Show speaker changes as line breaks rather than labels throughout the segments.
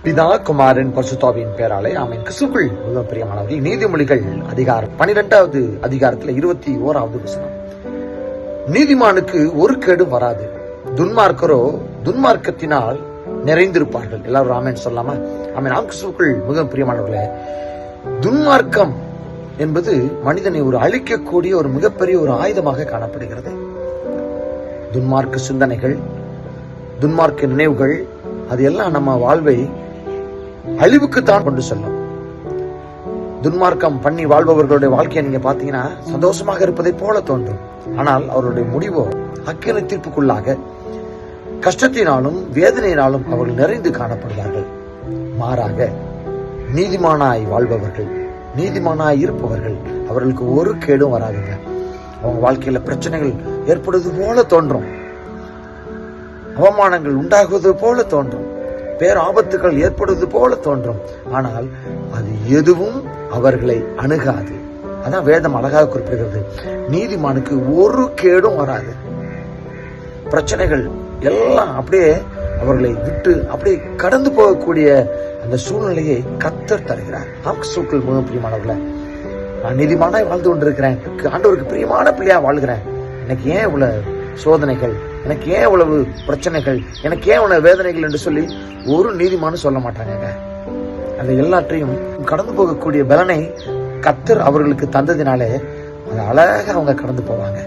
பிதா குமாரன் பரிசுத்தாவியின் பேராலே ஆமென். கிறிஸ்துவுக்குள் மிகவும் பிரியமானவர்கள், நீதிமொழிகள் அதிகாரம் 12வது அதிகாரத்துல 21வது வசனம். நீதிமானுக்கு ஒரு கேடும் வராது, துன்மார்க்கரோ துன்மார்க்கத்தினால் நிறைந்திருப்பார்கள். எல்லாரும் ஆமென் சொல்லாமா? ஆமென். கிறிஸ்துவுக்குள் மிகவும் பிரியமானவர்களே, துன்மார்க்கம் என்பது மனிதனை ஒரு அழிக்கக்கூடிய ஒரு மிகப்பெரிய ஒரு ஆயுதமாக காணப்படுகிறது. துன்மார்க்க சிந்தனைகள், துன்மார்க்க நினைவுகள், அது எல்லாம் நம்ம வாழ்வை அழிவுக்குத்தான் கொண்டு செல்லும். துன்மார்க்கம் பண்ணி வாழ்பவர்களுடைய வாழ்க்கையை நீங்க பாத்தீங்கன்னா சந்தோஷமாக இருப்பதை போல தோன்றும். ஆனால் அவருடைய முடிவோ அக்கினி தீர்ப்புக்குள்ளாக கஷ்டத்தினாலும் வேதனையினாலும் அவர்கள் நிறைந்து காணப்படுவார்கள். மாறாக நீதிமானாய் வாழ்பவர்கள், நீதிமானாய் இருப்பவர்கள், அவர்களுக்கு ஒரு கேடும் வராதுங்க. அவங்க வாழ்க்கையில பிரச்சனைகள் ஏற்படுவது போல தோன்றும், அவமானங்கள் உண்டாகுவது போல தோன்றும், பேராபத்துகள் ஏற்படுவது போல தோன்றும். ஆனால் அது எதுவும் அவர்களை அணுகாது. அதான் வேதம் அழகாக குறிப்பிடுகிறது, நீதிமானுக்கு ஒரு கேடும் வராது. பிரச்சனைகள் எல்லாம் அப்படியே அவர்களை விட்டு அப்படியே கடந்து போகக்கூடிய அந்த சூழ்நிலையை கர்த்தர் தருகிறார். கிறிஸ்துவுக்குள் மிகவும் பிரியமானவர்களே, நான் நீதிமானாய் வாழ்ந்து கொண்டிருக்கிறேன், ஆண்டவருக்கு பிரியமான பிள்ளையா வாழ்கிறேன், எனக்கு ஏன் இவ்வளவு சோதனைகள், எனக்கு ஏன் இவ்வளவு பிரச்சனைகள், எனக்கு ஏன் இவ்வளவு வேதனைகள் என்று சொல்லி ஒரு நீதிமானும் சொல்ல மாட்டாங்க. அந்த எல்லாற்றையும் கடந்து போகக்கூடிய பலனை கர்த்தர் அவர்களுக்கு தந்ததினாலே அது அழகாக அவங்க கடந்து போவாங்க.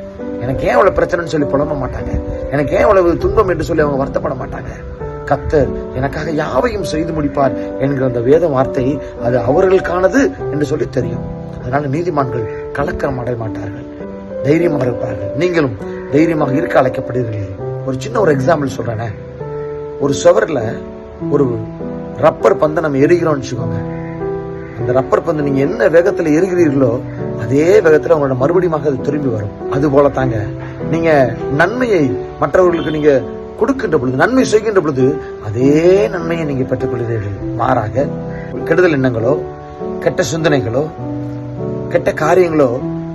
எனக்கு ஏன் இவ்வளவு பிரச்சனைன்னு சொல்லி புலம்ப மாட்டாங்க, எனக்கு ஏன் இவ்வளவு துன்பம் என்று சொல்லி அவங்க வருத்தப்பட மாட்டாங்க. கர்த்தர் எனக்காக யாவையும் செய்து முடிப்பார் என்கிற அந்த வேத வார்த்தை அது அவர்களுக்கானது என்று சொல்லி தெரியும். அதனால நீதிமான்கள் கலக்கம் அடைய மாட்டார்கள், தைரியமாக இருப்பார்கள். நீங்களும் தைரியமாக இருக்க அழைக்கப்படுகிறீர்கள். ஒரு சின்ன ஒரு எக்ஸாம்பிள் சொல்றேன். ஒரு சுவர்ல ஒரு ரப்பர் பந்தை நம்ம எரிகிறோம்னு வச்சுக்கோங்க. அந்த ரப்பர் பந்து நீங்க என்ன வேகத்துல எரிகிறீர்களோ அதே வேகத்துல உங்களோட மறுபடியும் அது திரும்பி வரும். அது போல தாங்க நீங்க நன்மையை மற்றவர்களுக்கு நீங்க கொடுக்கின்ற பொழுது, நன்மை செய்கின்ற பொழுது அதே நன்மையை நீங்க பெற்றுக் கொள்கிறீர்கள். மாறாக கெடுதல் எண்ணங்களோ, கெட்ட சிந்தனைகளோ, கெட்ட காரியங்களோ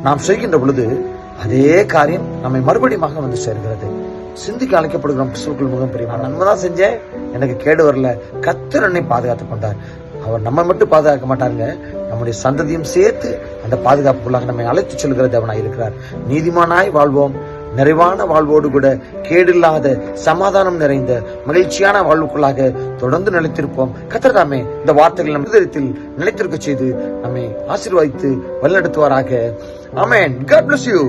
நாம் செய்கின்ற பொழுது அதே காரியம் நம்மை மறுபடியும் வந்து சேர்கிறது. சிந்திக்க அழைக்கப்படுகிறோம். கிறிஸ்துவுக்குள் மிகவும் பிரியமான, நன்மைதான் செஞ்சேன், எனக்கு கேடு வரல, கர்த்தர் என்னை பாதுகாத்துக் கொண்டார். அவர் நம்ம மட்டும் பாதுகாக்க மாட்டாருங்க, நம்முடைய சந்ததியும் சேர்த்து அந்த பாதுகாப்புக்குள்ளாக நம்மை அழைத்து செல்கிற தேவனாய் இருக்கிறார். நீதிமானாய் வாழ்வோம், நிறைவான வாழ்வோடு கூட கேடில்லாத சமாதானம் நிறைந்த மகிழ்ச்சியான வாழ்வுக்குள்ளாக தொடர்ந்து நிலைத்திருப்போம். கர்த்தர் தாமே இந்த வார்த்தைகள் நம் இதயத்தில் நிலைத்திருக்க செய்து நம்மை ஆசீர்வதித்து வழிநடத்துவாராக. ஆமென். God bless you.